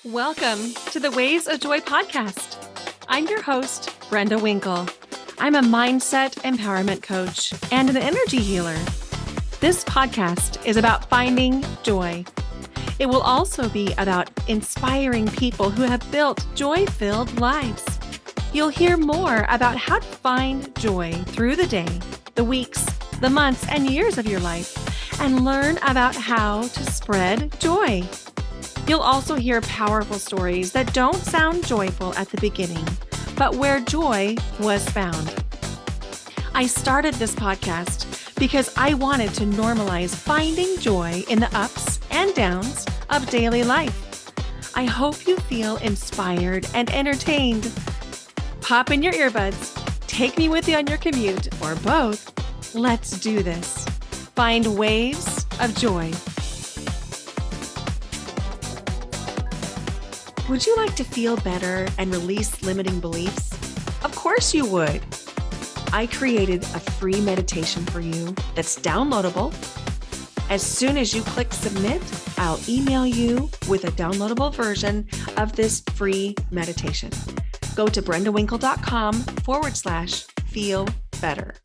Welcome to the Ways of Joy podcast. I'm your host, Brenda Winkle. I'm a mindset empowerment coach and an energy healer. This podcast is about finding joy. It will also be about inspiring people who have built joy-filled lives. You'll hear more about how to find joy through the day, the weeks, the months, and years of your life, and learn about how to spread joy. You'll also hear powerful stories that don't sound joyful at the beginning, but where joy was found. I started this podcast because I wanted to normalize finding joy in the ups and downs of daily life. I hope you feel inspired and entertained. Pop in your earbuds, take me with you on your commute, or both. Let's do this. Find waves of joy. Would you like to feel better and release limiting beliefs? Of course you would. I created a free meditation for you that's downloadable. As soon as you click submit, I'll email you with a downloadable version of this free meditation. Go to brendawinkle.com/feel better.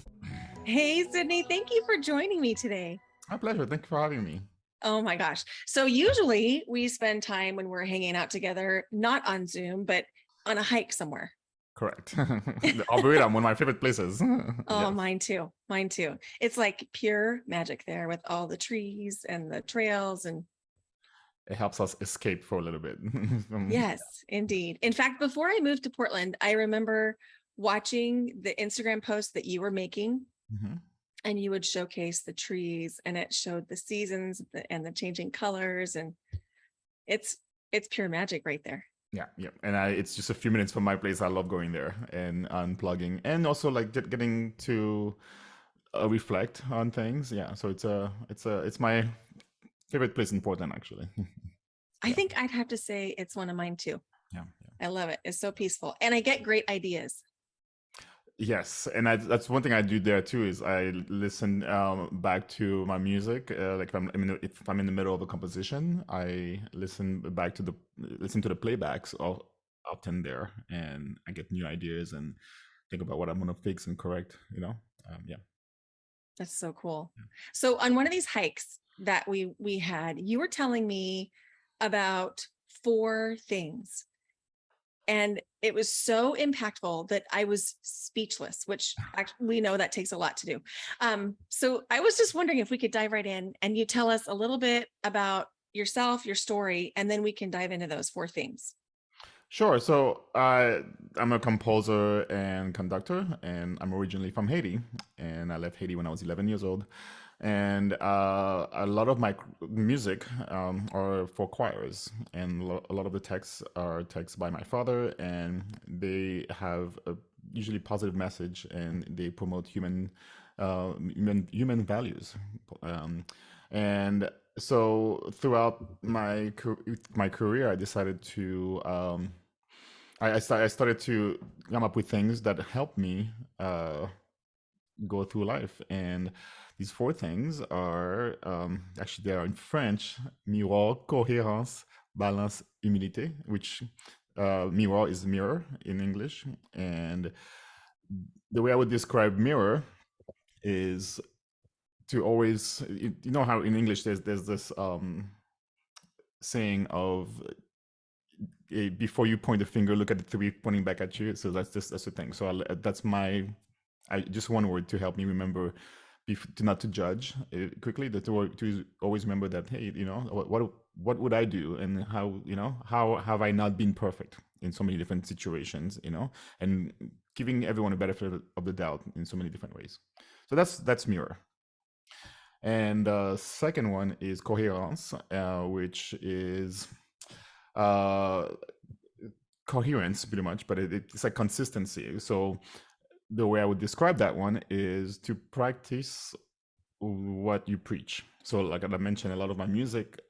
Hey, Sydney, thank you for joining me today. My pleasure. Thank you for having me. Oh my gosh. So usually we spend time when we're hanging out together, not on Zoom, but on a hike somewhere. Correct. Arboretum, one of my favorite places. Oh, Yes. mine too. Mine too. It's like pure magic there with all the trees and the trails. And It helps us escape for a little bit. yes, indeed. In fact, before I moved to Portland, I remember watching the Instagram posts that you were making. Mhm. And you would showcase the trees, and it showed the seasons and the changing colors, and it's pure magic right there. Yeah. And it's just a few minutes from my place. I love going there and unplugging, and also like getting to reflect on things. Yeah. So it's my favorite place in Portland, actually. I think I'd have to say it's one of mine too. Yeah. I love it. It's so peaceful, and I get great ideas. Yes, and that's one thing I do there too. Is I listen back to my music. Like if I'm in the middle of a composition, I listen to the playbacks often there, and I get new ideas and think about what I'm gonna fix and correct. Yeah. That's so cool. So on one of these hikes that we had, you were telling me about 4 things. And it was so impactful that I was speechless, which actually we know that takes a lot to do. So I was just wondering if we could dive right in and you tell us a little bit about yourself, your story, and then we can dive into those 4 themes. Sure. So I'm a composer and conductor, and I'm originally from Haiti, and I left Haiti when I was 11 years old. And a lot of my music are for choirs, and a lot of the texts are texts by my father, and they have a usually positive message, and they promote human values. And so throughout my career, I decided to I started to come up with things that help me go through life. And these 4 things are actually they are in French: miroir, cohérence, balance, humilité, which miroir is mirror in English. And the way I would describe mirror is to always, you know how in English there's this saying of before you point the finger, look at the 3 pointing back at you. So that's the thing. So I just one word to help me remember to not to judge quickly, to always remember that, hey, what would I do, and how have I not been perfect in so many different situations, and giving everyone a benefit of the doubt in so many different ways. So that's mirror. And the second one is coherence, which is coherence pretty much, but it's like consistency. So the way I would describe that one is to practice what you preach. So like I mentioned, a lot of my music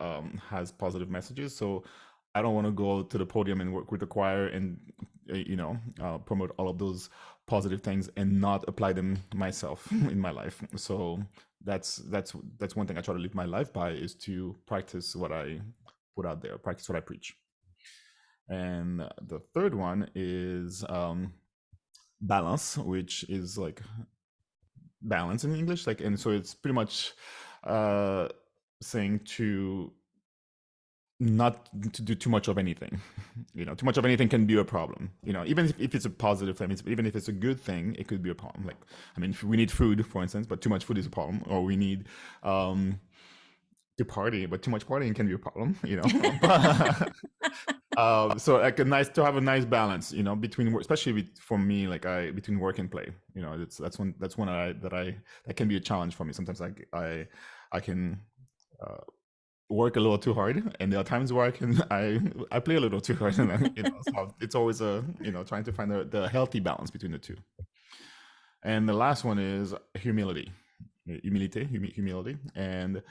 has positive messages. So I don't want to go to the podium and work with the choir and promote all of those positive things and not apply them myself in my life. So that's one thing I try to live my life by, is to practice what I put out there, practice what I preach. And the third one is balance, which is like balance in English. Like, and so it's pretty much uh, saying to not to do too much of anything. Too much of anything can be a problem. Even if it's a positive thing, even if it's a good thing, it could be a problem. Like, I mean, we need food, for instance, but too much food is a problem. Or we need to party, but too much partying can be a problem. But, so like to have a nice balance, between work, especially for me, like between work and play. That's one that can be a challenge for me. Sometimes I can work a little too hard, and there are times where I play a little too hard, and so it's always trying to find the healthy balance between the two. And the last one is humility, and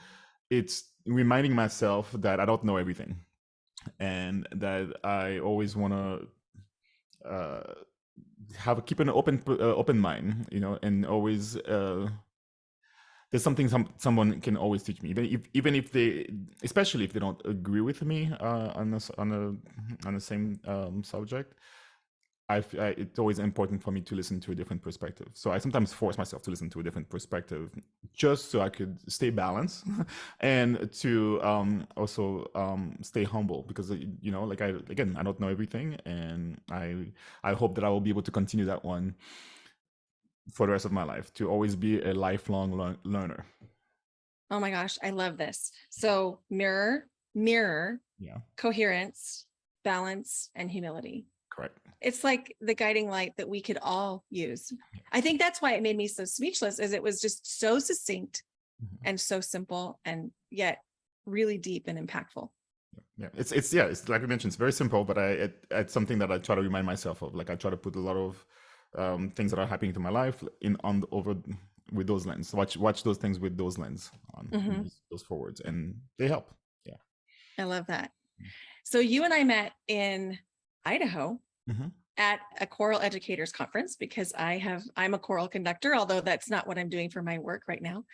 it's reminding myself that I don't know everything, and that I always want to keep an open mind, and always there's something someone can always teach me, even if they, especially if they don't agree with me on the same subject. It's always important for me to listen to a different perspective. So I sometimes force myself to listen to a different perspective, just so I could stay balanced and to also stay humble, because like I don't know everything, and I hope that I will be able to continue that one for the rest of my life, to always be a lifelong learner. Oh my gosh, I love this. So mirror, Yeah, coherence, balance, and humility. correct. It's like the guiding light that we could all use. I think that's why it made me so speechless, is it was just so succinct and so simple, and yet really deep and impactful. Yeah, it's like I mentioned, it's very simple, but it's something that I try to remind myself of. Like, I try to put a lot of things that are happening to my life over with those lens. Watch those things with those lens on, those forwards, and they help. Yeah, I love that. So you and I met in Idaho at a choral educators conference, because I'm a choral conductor, although that's not what I'm doing for my work right now.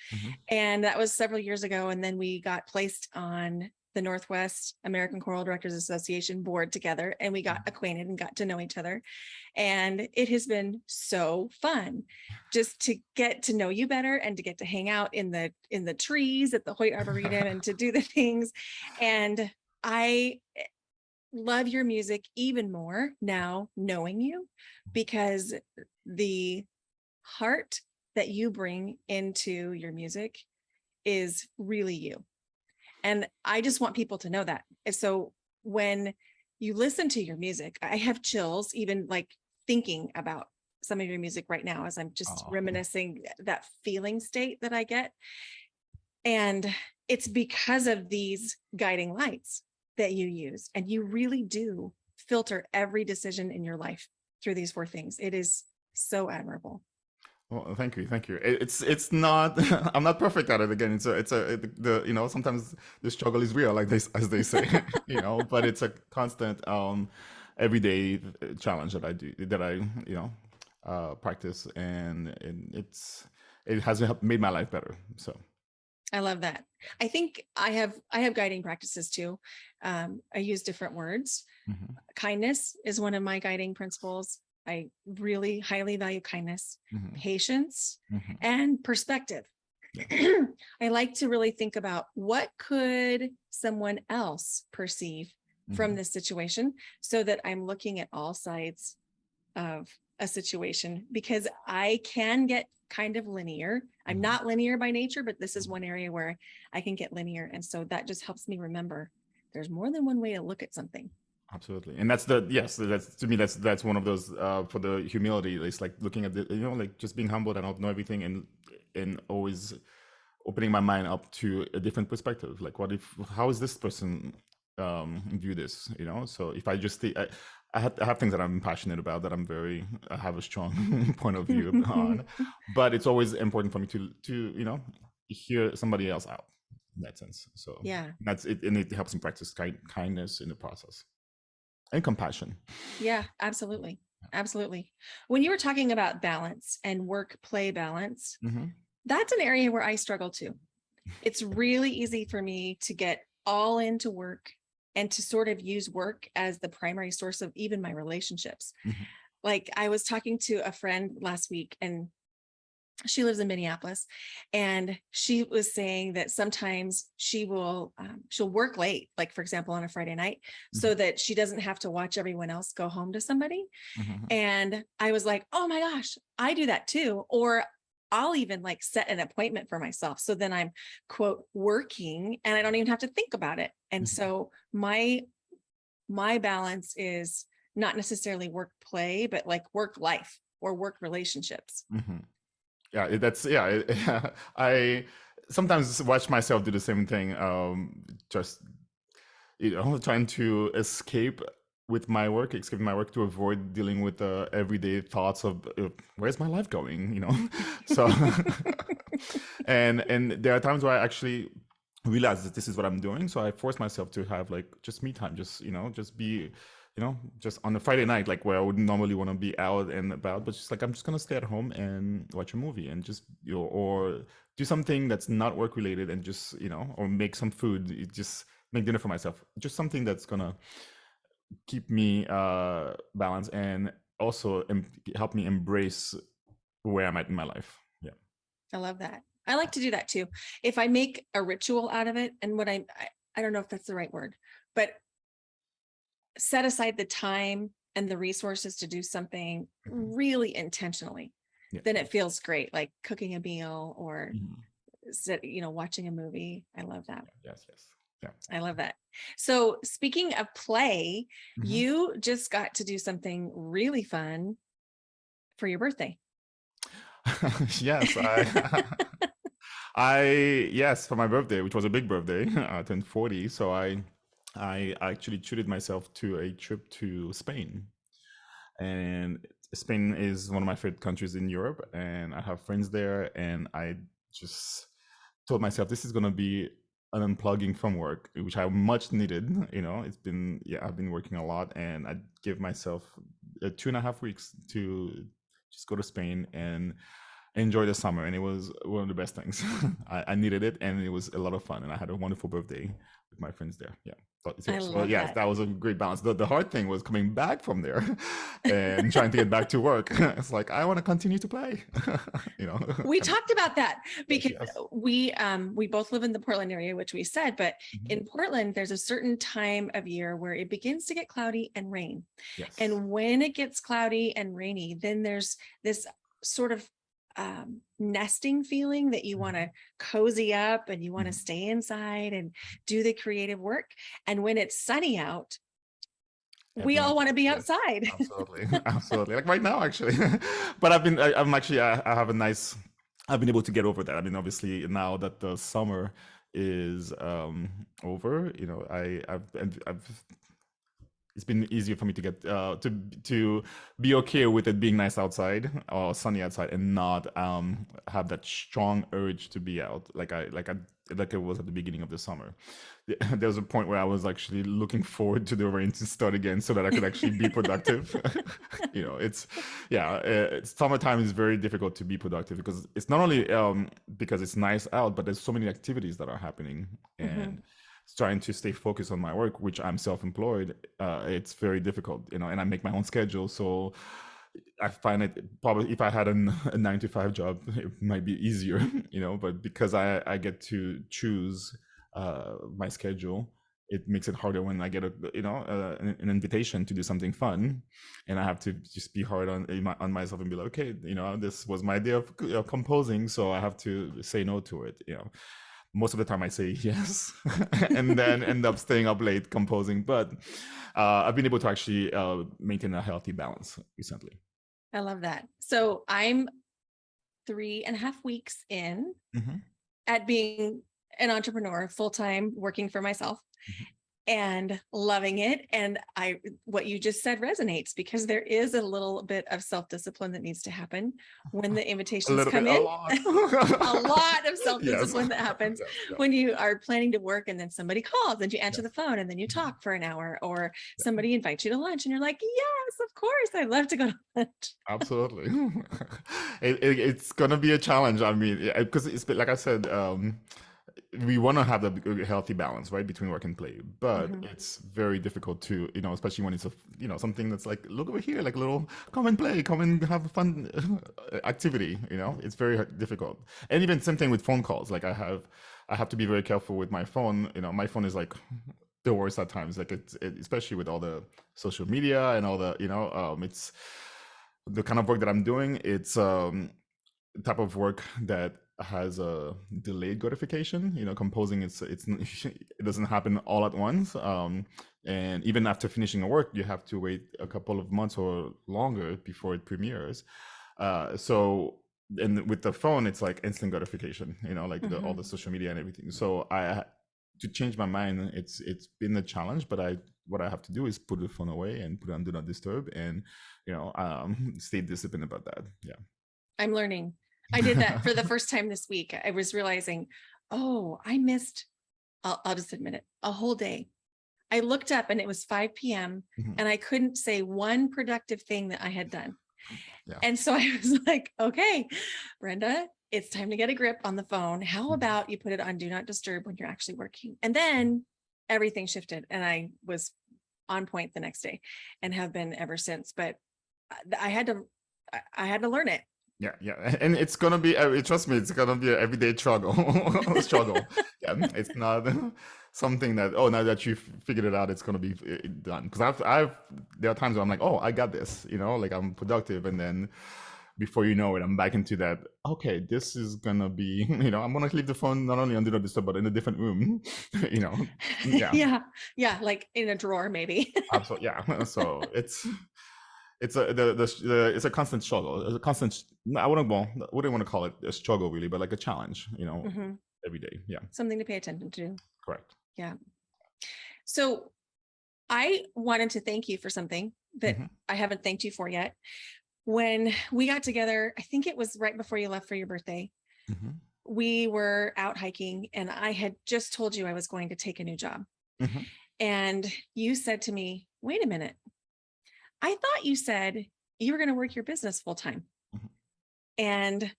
And that was several years ago. And then we got placed on the Northwest American Choral Directors Association board together, and we got acquainted and got to know each other. And it has been so fun just to get to know you better, and to get to hang out in the trees at the Hoyt Arboretum and to do the things. And I love your music even more now, knowing you, because the heart that you bring into your music is really you. And I just want people to know that. And so when you listen to your music, I have chills, even like thinking about some of your music right now, as I'm just reminiscing that feeling state that I get. And it's because of these guiding lights that you use, and you really do filter every decision in your life through these 4 things. It is so admirable. Well, thank you. It's not I'm not perfect at it. Again, sometimes the struggle is real, like this, as they say, but it's a constant everyday challenge that I practice, and it has made my life better. So I love that. I think I have guiding practices too. I use different words. Kindness is one of my guiding principles. I really highly value kindness, patience, and perspective. I like to really think about what could someone else perceive from this situation, so that I'm looking at all sides of a situation, because I can get kind of linear. I'm not linear by nature, but this is one area where I can get linear. And so that just helps me remember there's more than one way to look at something. Absolutely. And that's to me, that's one of those for the humility. It's like looking at like just being humble. I don't know everything, and always opening my mind up to a different perspective. Like, how is this person view this? So if I just I have things that I'm passionate about, that I have a strong point of view on, but it's always important for me to hear somebody else out in that sense. So yeah, that's it, and it helps me practice kindness in the process, and compassion. Yeah, absolutely. Absolutely. When you were talking about balance and work-play balance, that's an area where I struggle too. It's really easy for me to get all into work and to sort of use work as the primary source of even my relationships. Mhm. Like I was talking to a friend last week, and she lives in Minneapolis, and she was saying that sometimes she'll work late, like for example, on a Friday night, so that she doesn't have to watch everyone else go home to somebody. Mhm. And I was like, oh my gosh, I do that too. Or I'll even like set an appointment for myself. So then I'm quote working and I don't even have to think about it. And Mhm. so my balance is not necessarily work play, but like work life or work relationships. Mhm. Yeah, that's I sometimes watch myself do the same thing. Just trying to escape my work to avoid dealing with the everyday thoughts of where's my life going, So, and there are times where I actually realize that this is what I'm doing, so I force myself to have like just me time, just be, just on a Friday night, like where I would normally want to be out and about, but just like I'm just gonna stay at home and watch a movie and just or do something that's not work related and just or make some food, just make dinner for myself, just something that's gonna keep me balanced and also help me embrace where I'm at in my life. Yeah. I love that. I like to do that too. If I make a ritual out of it, and what I don't know if that's the right word, but set aside the time and the resources to do something really intentionally, then it feels great, like cooking a meal or watching a movie. I love that. Yes. Yeah. I love that. So speaking of play, you just got to do something really fun for your birthday. Yes, yes, for my birthday, which was a big birthday. I turned 40, so I actually treated myself to a trip to Spain. And Spain is one of my favorite countries in Europe, and I have friends there, and I just told myself this is going to be an unplugging from work, which I much needed. I've been working a lot, and I give myself 2.5 weeks to just go to Spain and enjoy the summer. And it was one of the best things. I needed it, and it was a lot of fun, and I had a wonderful birthday with my friends there. Yeah. I love yes, that was a great balance. The hard thing was coming back from there and trying to get back to work. It's like I want to continue to play. We talked about that because Yes. we both live in the Portland area, which we said, but in Portland, there's a certain time of year where it begins to get cloudy and rain. Yes. And when it gets cloudy and rainy, then there's this sort of nesting feeling that you want to cozy up and you want to stay inside and do the creative work. And when it's sunny out, we all want to be outside. Absolutely. Like right now, actually. But I'm actually, I have a nice, I've been able to get over that. I mean, obviously now that the summer is over, I've it's been easier for me to get to be okay with it being nice outside or sunny outside and not have that strong urge to be out like it was at the beginning of the summer. There was a point where I was actually looking forward to the rain to start again so that I could actually be productive. It's summertime is very difficult to be productive because it's not only because it's nice out, but there's so many activities that are happening and trying to stay focused on my work, which I'm self-employed, it's very difficult, and I make my own schedule. So I find it probably if I had a 9-to-5 job, it might be easier, but because I get to choose my schedule, it makes it harder when I get an invitation to do something fun, and I have to just be hard on myself and be like, okay, this was my day of composing, so I have to say no to it. Most of the time I say yes and then end up staying up late composing. But I've been able to actually maintain a healthy balance recently. I love that. So I'm 3.5 weeks in at being an entrepreneur, full-time, working for myself. And loving it. And what you just said resonates because there is a little bit of self-discipline that needs to happen when the invitations come in. A lot of self-discipline that happens when you are planning to work and then somebody calls and you answer the phone and then you talk for an hour, or somebody invites you to lunch and you're like, yes, of course, I'd love to go to lunch. Absolutely. It's going to be a challenge. I mean, because it's like I said, we want to have a healthy balance, right, between work and play, but Mhm. it's very difficult to, especially when it's something that's like, look over here, like a little come and play, come and have a fun activity. It's very difficult. And even same thing with phone calls. Like I have to be very careful with my phone. My phone is like the worst at times. Like especially with all the social media and all the, it's the kind of work that I'm doing. It's type of work that has a delayed gratification. Composing, it's it doesn't happen all at once. And even after finishing a work, you have to wait a couple of months or longer before it premieres. So and with the phone, it's like instant gratification, like all the social media and everything. So to change my mind, it's been a challenge, but what I have to do is put the phone away and put it on do not disturb, and stay disciplined about that. Yeah. I'm learning. I did that for the first time this week. I was realizing, oh, I missed, I'll just admit it, a whole day. I looked up and it was 5 p.m. and I couldn't say one productive thing that I had done. Yeah. And so I was like, okay, Brenda, it's time to get a grip on the phone. How about you put it on do not disturb when you're actually working? And then everything shifted and I was on point the next day and have been ever since. But I had to learn it. Yeah, and it's gonna be. Trust me, it's gonna be an everyday struggle. Struggle. Yeah, it's not something that now that you've figured it out, it's gonna be done. Because there are times where I'm like, oh, I got this. Like I'm productive, and then before you know it, I'm back into that. Okay, this is gonna be. I'm gonna leave the phone not only on do not disturb, but in a different room. Yeah. Yeah, like in a drawer maybe. Absolutely. Yeah. So it's a constant struggle. It's a constant. I wouldn't want to call it a struggle really, but like a challenge. Every day. Yeah. Something to pay attention to. Correct. Yeah. So I wanted to thank you for something that I haven't thanked you for yet. When we got together, I think it was right before you left for your birthday. We were out hiking and I had just told you I was going to take a new job. And you said to me, wait a minute. I thought you said you were going to work your business full time. And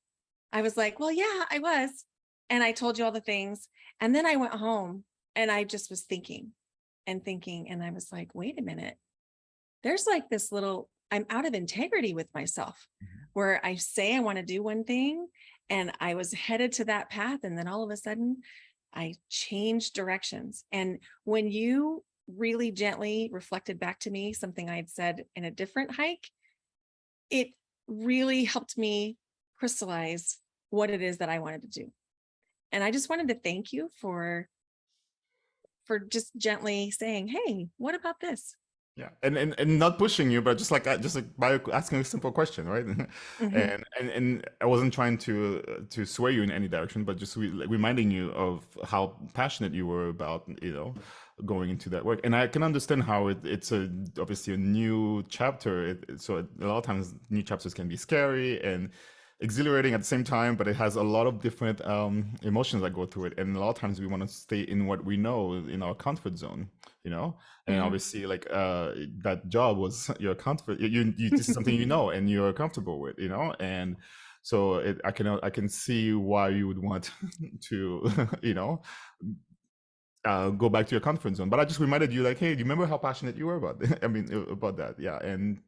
I was like, well, yeah, I was. And I told you all the things. And then I went home and I just was thinking. And I was like, wait a minute. There's like this little, I'm out of integrity with myself where I say I want to do one thing and I was headed to that path. And then all of a sudden I changed directions. And when you really gently reflected back to me something I had said in a different hike, it really helped me crystallize what it is that I wanted to do. And I just wanted to thank you for just gently saying, hey, what about this? Yeah, and not pushing you, but just like by asking a simple question, right? And I wasn't trying to sway you in any direction, but just reminding you of how passionate you were about going into that work. And I can understand how it's obviously a new chapter. So a lot of times new chapters can be scary and exhilarating at the same time, but it has a lot of different emotions that go through it. And a lot of times we want to stay in what we know, in our comfort zone, and obviously like that job was your comfort. This is something and you're comfortable with, and so I can see why you would want to, go back to your comfort zone. But I just reminded you, like, hey, do you remember how passionate you were about about that? Yeah. And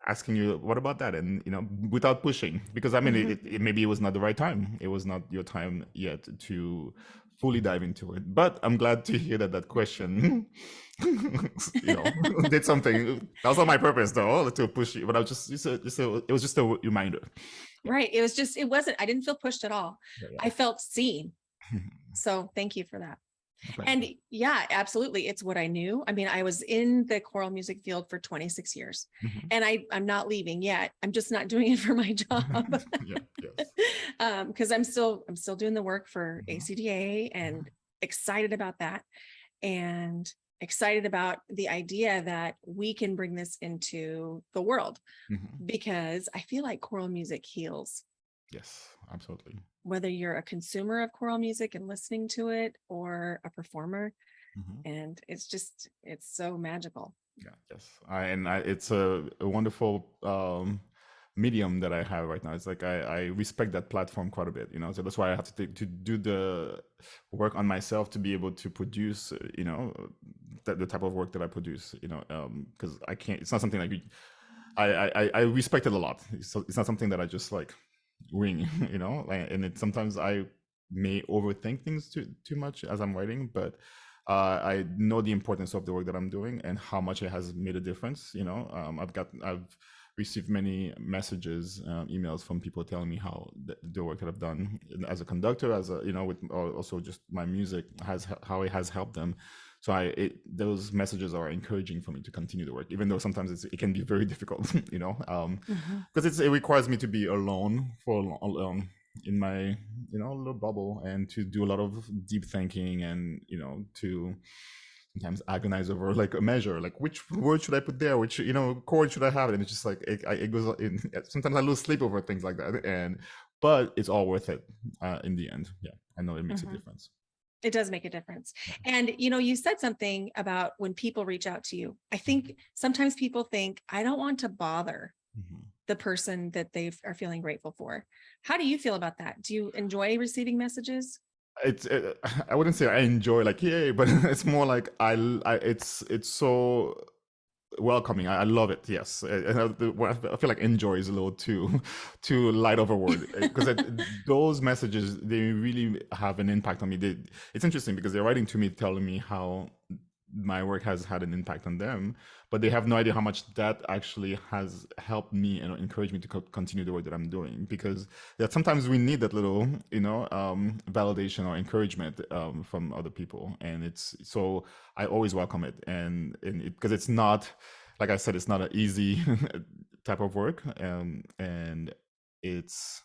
asking you, what about that? And without pushing, because I mean maybe it was not the right time, it was not your time yet to fully dive into it. But I'm glad to hear that question did something. That was not my purpose though, to push you, but I was it was just a reminder. Right. It wasn't, I didn't feel pushed at all. I felt seen. So thank you for that. And yeah, absolutely. It's what I knew. I mean, I was in the choral music field for 26 years and I'm not leaving yet. I'm just not doing it for my job. Because I'm still doing the work for ACDA and excited about that and excited about the idea that we can bring this into the world because I feel like choral music heals. Yes, absolutely. Whether you're a consumer of choral music and listening to it or a performer. And it's so magical. Yeah, yes. It's a wonderful medium that I have right now. It's like I respect that platform quite a bit, you know. So that's why I have to do the work on myself to be able to produce, you know, the type of work that I produce, you know, because I can't. It's not something like I respect it a lot. So it's not something that I just like wing, you know. And it sometimes I may overthink things too much as I'm writing, but I know the importance of the work that I'm doing and how much it has made a difference. You know, I've received many messages, emails from people telling me how the work that I've done as a conductor, as a, you know, with also just my music how it has helped them. So those messages are encouraging for me to continue the work, even though sometimes it can be very difficult, you know, because it requires me to be alone in my, you know, little bubble, and to do a lot of deep thinking, and, you know, to sometimes agonize over like a measure, like which word should I put there, which, you know, chord should I have, and it's just like it goes in. Sometimes I lose sleep over things like that, but it's all worth it in the end. Yeah, I know it makes a difference. It does make a difference. And, you know, you said something about when people reach out to you. I think sometimes people think, I don't want to bother the person that they are feeling grateful for. How do you feel about that? Do you enjoy receiving messages? I wouldn't say I enjoy like yay, but it's more like it's so welcoming. I love it. Yes, I feel like enjoy is a little too light of a word, because those messages, they really have an impact on me. It's interesting because they're writing to me telling me how my work has had an impact on them, but they have no idea how much that actually has helped me and encouraged me to continue the work that I'm doing, because that sometimes we need that little, you know, validation or encouragement from other people. And it's, so I always welcome it. And because it's not, like I said, it's not an easy type of work, and it's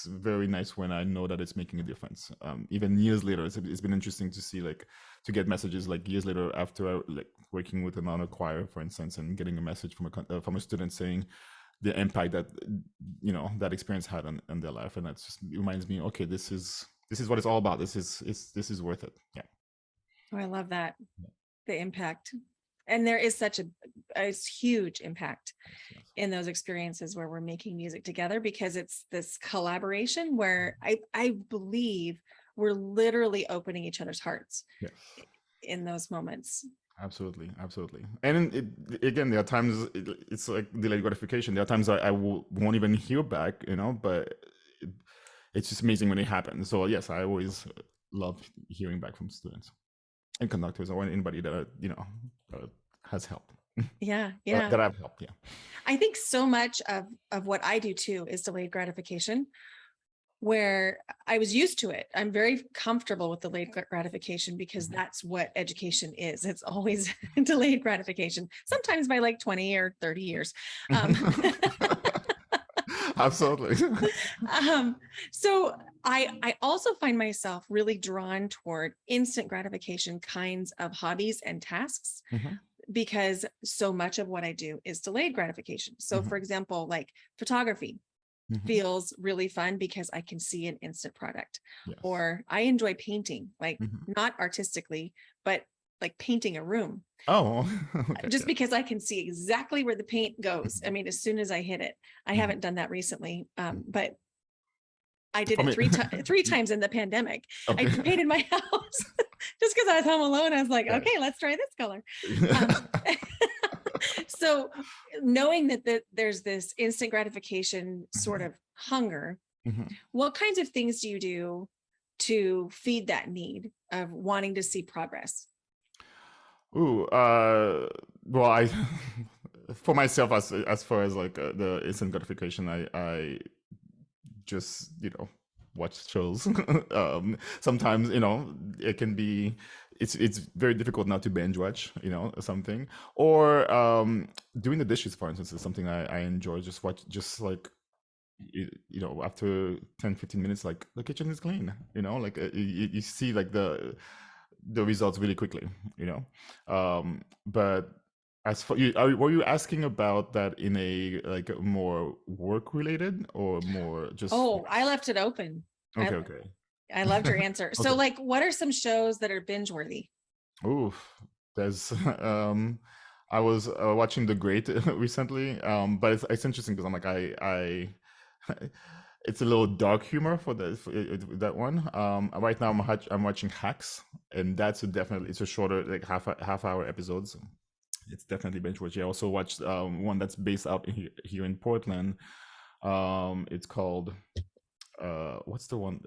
very nice when I know that it's making a difference. Even years later, it's been interesting to see, like, to get messages like years later after like working with another choir, for instance, and getting a message from a student saying the impact that, you know, that experience had on their life. And that just reminds me, okay, this is what it's all about. This is worth it. Yeah. Oh, I love that. The impact. And there is such a huge impact in those experiences where we're making music together, because it's this collaboration where I believe we're literally opening each other's hearts in those moments. Absolutely. And again, there are times it's like delayed gratification. There are times I won't even hear back, you know, but it's just amazing when it happens. So yes, I always love hearing back from students and conductors, or anybody that, you know, has helped. Yeah. That I've helped. Yeah. I think so much of what I do too is delayed gratification, where I was used to it. I'm very comfortable with delayed gratification, because that's what education is. It's always delayed gratification, sometimes by like 20 or 30 years. Absolutely. So I also find myself really drawn toward instant gratification kinds of hobbies and tasks, because so much of what I do is delayed gratification. So for example, like photography feels really fun because I can see an instant product. Or I enjoy painting, like not artistically, but like painting a room. Oh, okay, just because I can see exactly where the paint goes. I mean, as soon as I hit it. I haven't done that recently, but I did it three times in the pandemic. I painted my house just because I was home alone. I was like, okay, let's try this color. So knowing that there's this instant gratification sort of hunger, what kinds of things do you do to feed that need of wanting to see progress? Ooh, well, I for myself, as far as like the instant gratification, I just, you know, watch shows. Sometimes, you know, it can be, it's very difficult not to binge watch, you know, something. Or doing the dishes, for instance, is something I enjoy. Just like, you know, after 10-15 minutes, like the kitchen is clean, you know, like you see like the results really quickly, you know. But as for you, were you asking about that in a like more work related or more just? Oh, I left it open. Okay. I loved your answer. So like, what are some shows that are binge worthy? Ooh, there's I was watching The Great recently, but it's interesting because I'm like it's a little dark humor for that one. Right now I'm watching Hacks, and that's definitely it's a shorter like half hour episodes. It's definitely binge watching. I also watched one that's based out here in Portland. It's called what's the one?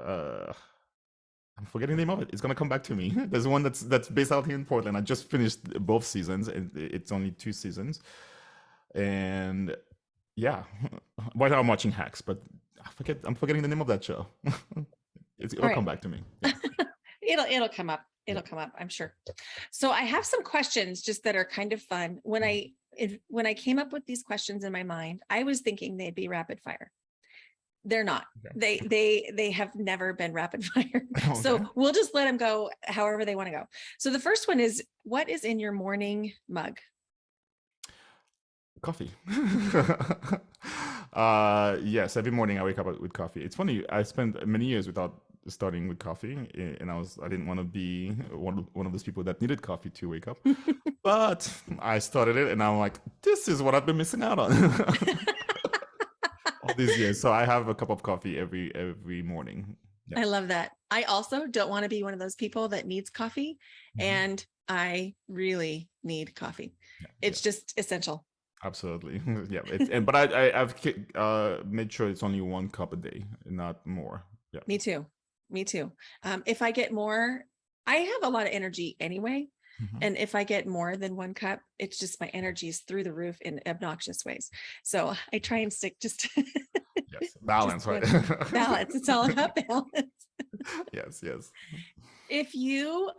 Uh, I'm forgetting the name of it. It's gonna come back to me. There's one that's based out here in Portland. I just finished both seasons, and it's only 2 seasons. And yeah, right now I'm watching Hacks, but I'm forgetting the name of that show. It'll All come right. back to me. Yeah. It'll come up. It'll come up, I'm sure. So I have some questions just that are kind of fun. When I came up with these questions in my mind, I was thinking they'd be rapid fire. They're not. Okay. They have never been rapid fire. Okay. So we'll just let them go however they want to go. So the first one is, what is in your morning mug? Coffee. Yes, every morning I wake up with coffee. It's funny, I spent many years without starting with coffee, and I didn't want to be one of those people that needed coffee to wake up. But I started it, and I'm like, this is what I've been missing out on all these years. So I have a cup of coffee every morning. Yeah. I love that. I also don't want to be one of those people that needs coffee, and I really need coffee. Yeah, It's just essential. absolutely. Yeah. But I've made sure it's only 1 cup a day, not more. Yeah. Me too. If I get more, I have a lot of energy anyway. And if I get more than 1 cup, it's just my energy is through the roof in obnoxious ways. So I try and stick just Yes, balance, right? Balance. It's all about balance. Yes. If you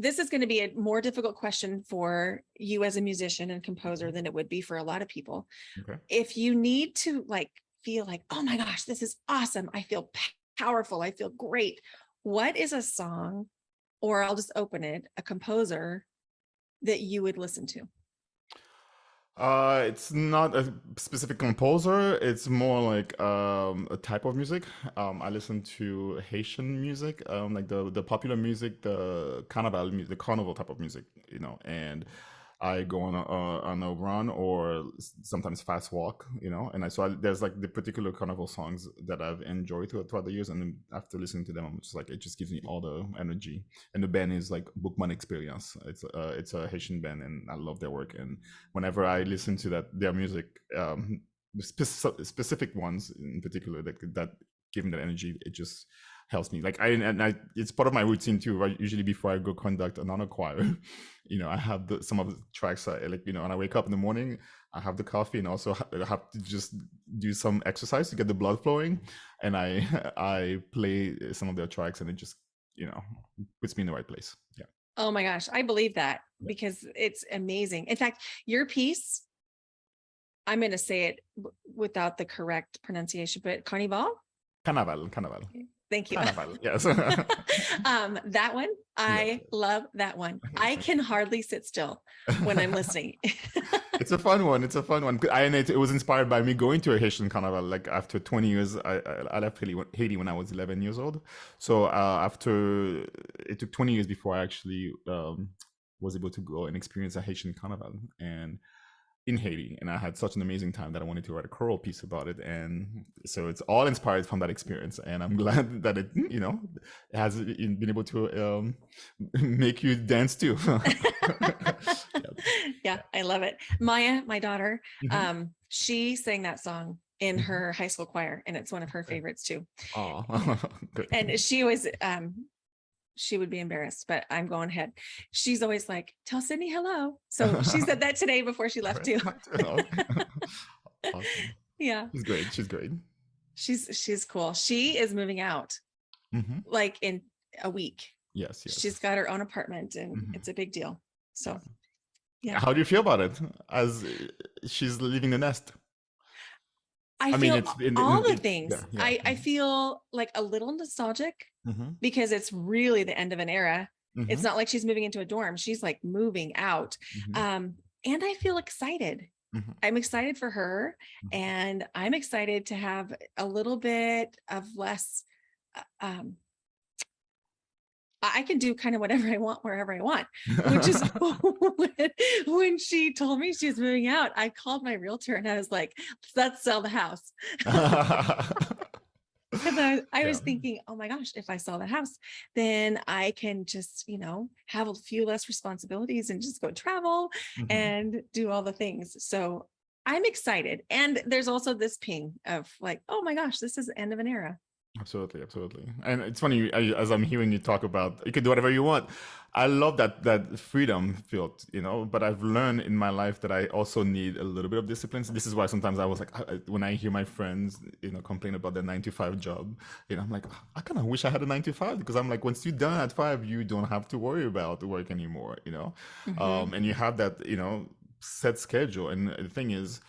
this is going to be a more difficult question for you as a musician and composer than it would be for a lot of people. Okay. If you need to feel like, oh my gosh, this is awesome, I feel powerful, I feel great, what is a song, or I'll just open it, a composer that you would listen to? It's not a specific composer. It's more like a type of music. I listen to Haitian music, like the popular music, the carnival, the carnival type of music, and I go on a run or sometimes fast walk, there's like the particular carnival songs that I've enjoyed throughout the years, and then after listening to them, I'm just like, it just gives me all the energy. And the band is like Bookman Experience. It's a Haitian band, and I love their work. And whenever I listen to their music, specific ones in particular that give me that energy, it just helps me. Like it's part of my routine too. Right? Usually before I go conduct another choir, I have some of the tracks I like. When I wake up in the morning, I have the coffee, and also I have to just do some exercise to get the blood flowing, and I play some of their tracks, and it just puts me in the right place. Yeah. Oh my gosh, I believe that, because it's amazing. In fact, your piece, I'm going to say it without the correct pronunciation, but Carnival. Thank you. Carnival, yes. That one, I love that one. I can hardly sit still when I'm listening. It's a fun one. And it was inspired by me going to a Haitian carnival. Like after 20 years, I left Haiti when I was 11 years old. So after it took 20 years before I actually was able to go and experience a Haitian carnival in Haiti, and I had such an amazing time that I wanted to write a choral piece about it. And so it's all inspired from that experience, and I'm glad that it has been able to make you dance too. Yeah, I love it. Maya, my daughter, she sang that song in her high school choir, and it's one of her favorites too. Oh, good. And she always she would be embarrassed, but I'm going ahead. She's always like, tell Sydney hello. So she said that today before she left too. Awesome. Yeah. She's great. She's cool. She is moving out like in a week. Yes. She's got her own apartment, and it's a big deal. So yeah. How do you feel about it as she's leaving the nest? I feel all the things. I feel like a little nostalgic because it's really the end of an era. It's not like she's moving into a dorm. She's like moving out. And I feel excited. I'm excited for her, and I'm excited to have a little bit of less I can do kind of whatever I want, wherever I want, which is when she told me she was moving out, I called my realtor and I was like, let's sell the house. Because I Yeah. was thinking, oh my gosh, if I sell the house, then I can just, have a few less responsibilities and just go travel and do all the things. So I'm excited. And there's also this ping of like, oh my gosh, this is the end of an era. Absolutely, absolutely. And it's funny, as I'm hearing you talk about, you can do whatever you want. I love that freedom field, but I've learned in my life that I also need a little bit of discipline. So this is why sometimes I was like, when I hear my friends, complain about their 9 to 5 job, I'm like, I kind of wish I had a 9 to 5, because I'm like, once you're done at 5, you don't have to worry about work anymore. And you have that, set schedule. And the thing is,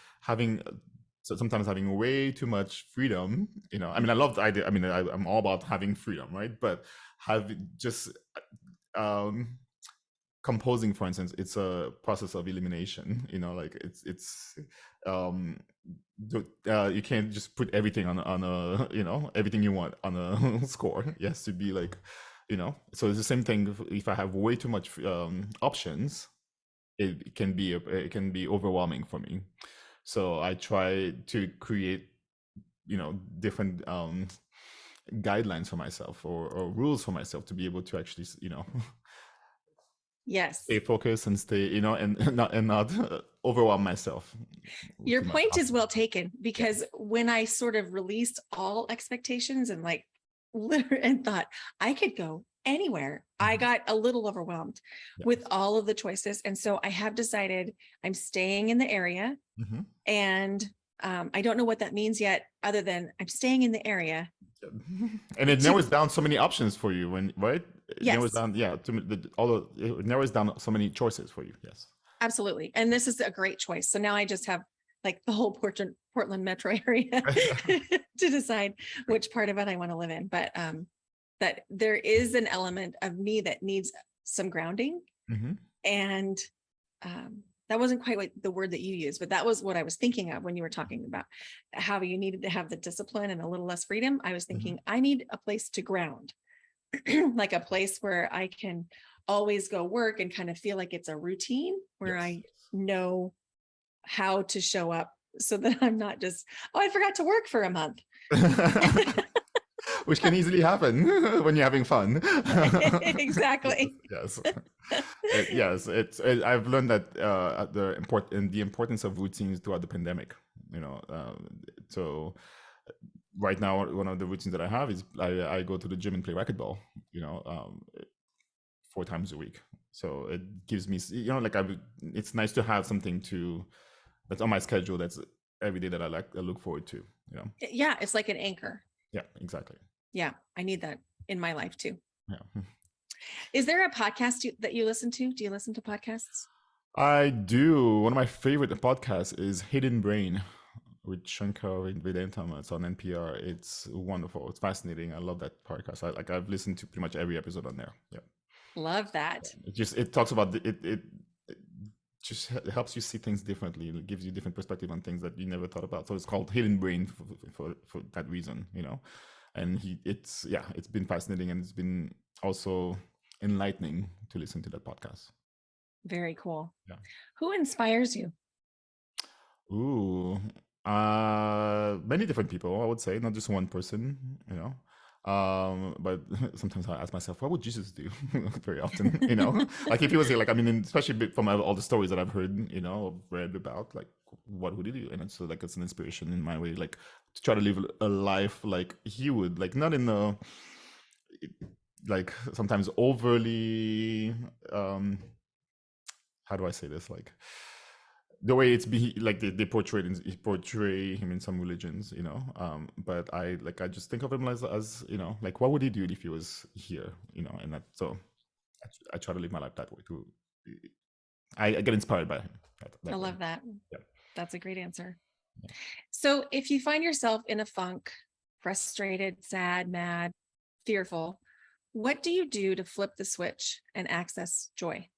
so sometimes having way too much freedom, I mean, I love the idea. I mean, I'm all about having freedom, right? But have just composing, for instance, it's a process of elimination. Like it's you can't just put everything on a everything you want on a score. It has to be like, So it's the same thing. If I have way too much options, it can be overwhelming for me. So I try to create, different guidelines for myself, or rules for myself, to be able to actually, Yes. stay focused and stay, and not overwhelm myself. Your point is well taken, because when I sort of released all expectations and like and thought I could go anywhere, I got a little overwhelmed with all of the choices. And so I have decided I'm staying in the area, and I don't know what that means yet, other than I'm staying in the area. And it narrows down so many options for you, right? It Yes. narrows down, it narrows down so many choices for you. Yes. Absolutely. And this is a great choice. So now I just have like the whole Portland metro area to decide which part of it I want to live in. But that there is an element of me that needs some grounding. And that wasn't quite what the word that you used, but that was what I was thinking of when you were talking about how you needed to have the discipline and a little less freedom. I was thinking I need a place to ground, like a place where I can always go work and kind of feel like it's a routine where I know how to show up, so that I'm not just, oh, I forgot to work for a month. Which can easily happen when you're having fun. Exactly. Yes. Yes. I've learned that the importance of routines throughout the pandemic. So right now, one of the routines that I have is I go to the gym and play racquetball. 4 times a week. So it gives me, like it's nice to have something that's on my schedule. That's every day that I look forward to. Yeah, it's like an anchor. Yeah, exactly. Yeah, I need that in my life too. Yeah. Is there a podcast that you listen to? Do you listen to podcasts? I do. One of my favorite podcasts is Hidden Brain with Shankar Vedantam. It's on NPR. It's wonderful. It's fascinating. I love that podcast. I've listened to pretty much every episode on there. Yeah. Love that. It talks about it just helps you see things differently. It gives you different perspective on things that you never thought about. So it's called Hidden Brain for that reason, And it's been fascinating, and it's been also enlightening to listen to that podcast. Very cool. Yeah. Who inspires you? Ooh, many different people, I would say, not just one person, but sometimes I ask myself, what would Jesus do? Very often, like if he was here, like, I mean, especially from all the stories that I've heard, read about, like, what would he do? And it's like, it's an inspiration in my way, like, to try to live a life like he would, like, not in the, like, sometimes overly, how do I say this? Like, the way like they portray him in some religions, but I just think of him as like, what would he do if he was here, and so I try to live my life that way too. I get inspired by him. I love that. Yeah. That's a great answer. Yeah. So if you find yourself in a funk, frustrated, sad, mad, fearful, what do you do to flip the switch and access joy?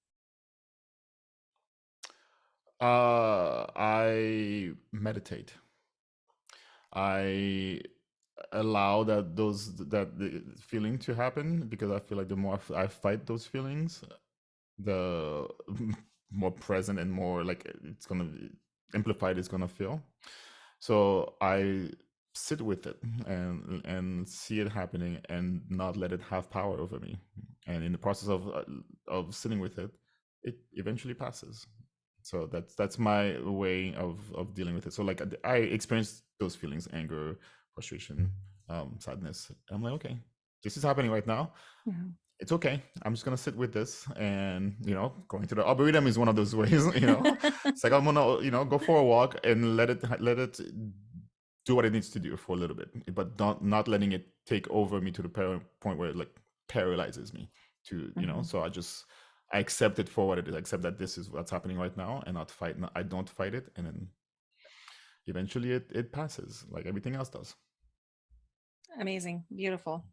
I meditate. I allow the feeling to happen, because I feel like the more I fight those feelings, the more present and more like it's gonna be amplified it's gonna feel. So I sit with it and see it happening and not let it have power over me. And in the process of sitting with it, it eventually passes. So that's my way of dealing with it. So like I experienced those feelings, anger, frustration, sadness. I'm like, okay, this is happening right now. It's okay. I'm just gonna sit with this, and going to the arboretum is one of those ways. It's like I'm gonna go for a walk and let it do what it needs to do for a little bit, but not letting it take over me to the point where it like paralyzes me. So I accept it for what it is. I accept that this is what's happening right now, and not fight. I don't fight it, and then eventually it passes, like everything else does. Amazing. Beautiful.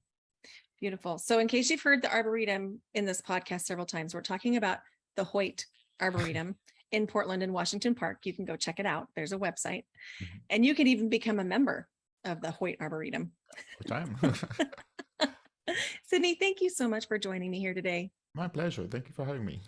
Beautiful. So in case you've heard the Arboretum in this podcast several times, we're talking about the Hoyt Arboretum in Portland and Washington Park. You can go check it out. There's a website. And you can even become a member of the Hoyt Arboretum. For time. Sydney, thank you so much for joining me here today. My pleasure. Thank you for having me.